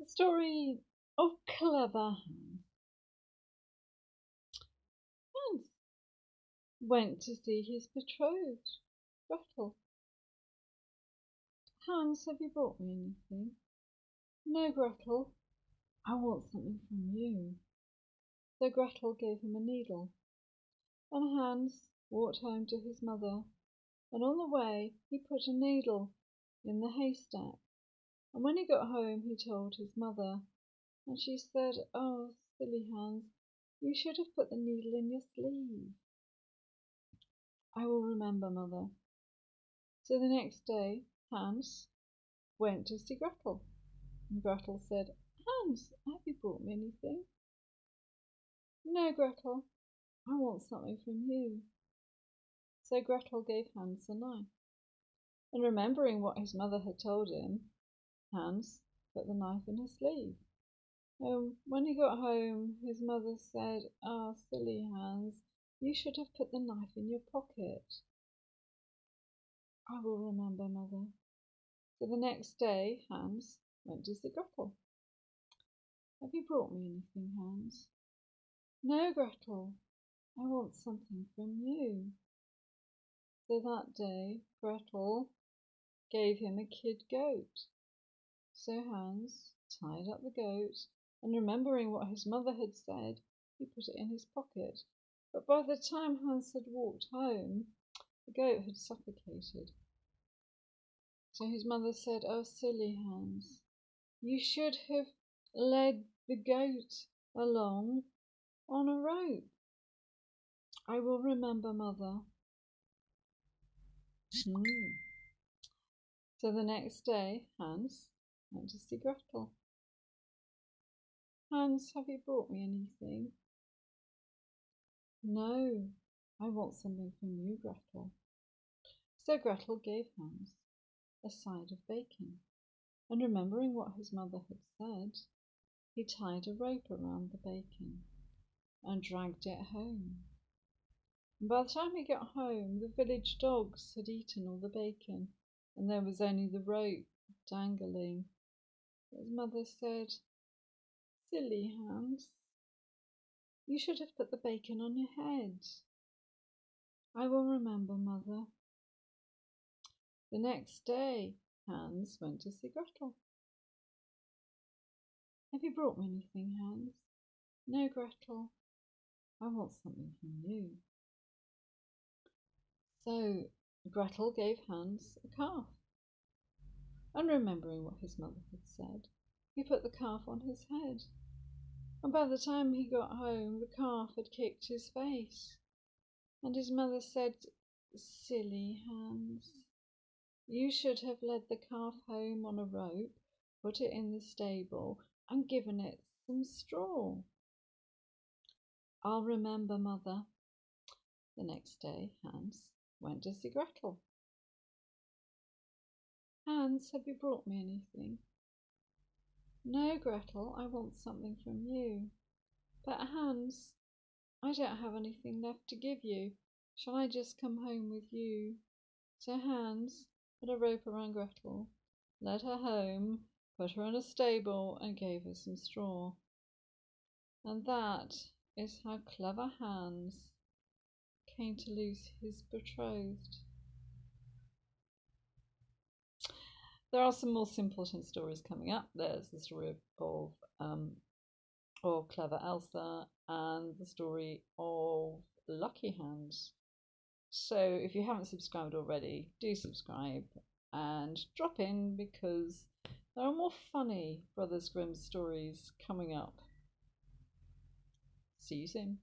The story of Clever Hans. Hans went to see his betrothed, Gretel. Hans, have you brought me anything? No, Gretel. I want something from you. So Gretel gave him a needle, and Hans walked home to his mother, and on the way he put a needle in the haystack. And when he got home he told his mother, and she said, "Oh, silly Hans, you should have put the needle in your sleeve." "I will remember, mother." So the next day Hans went to see Gretel, and Gretel said, "Hans, have you brought me anything?" "No, Gretel, I want something from you." So Gretel gave Hans a knife, and remembering what his mother had told him, Hans put the knife in his sleeve. When he got home his mother said, "Ah, silly Hans, you should have put the knife in your pocket." "I will remember, mother." So the next day Hans went to see Gretel. "Have you brought me anything, Hans?" "No, Gretel, I want something from you." So that day Gretel gave him a kid goat. So Hans tied up the goat, and remembering what his mother had said, he put it in his pocket. But by the time Hans had walked home, the goat had suffocated. So his mother said, "Oh, silly Hans, you should have led the goat along on a rope." "I will remember, mother." So the next day Hans went to see Gretel. "Hans, have you brought me anything?" "No, I want something from you, Gretel." So Gretel gave Hans a side of bacon, and remembering what his mother had said, he tied a rope around the bacon and dragged it home. And by the time he got home, the village dogs had eaten all the bacon, and there was only the rope dangling. His mother said, "Silly Hans, you should have put the bacon on your head." "I will remember, mother." The next day Hans went to see Gretel. "Have you brought me anything, Hans?" "No, Gretel, I want something from you." So Gretel gave Hans a calf, and remembering what his mother had said, he put the calf on his head. And by the time he got home, the calf had kicked his face, and his mother said, "Silly Hans, you should have led the calf home on a rope, put it in the stable, and given it some straw." "I'll remember, mother." The next day Hans went to see Gretel. "Hans, have you brought me anything?" "No, Gretel, I want something from you." "But Hans, I don't have anything left to give you. Shall I just come home with you?" So Hans put a rope around Gretel, led her home, put her in a stable, and gave her some straw. And that is how Clever Hans came to lose his betrothed. There are some more simpleton stories coming up. There's the story of Clever Elsa and the story of Lucky Hans. So if you haven't subscribed already, do subscribe and drop in, because there are more funny Brothers Grimm stories coming up. See you soon.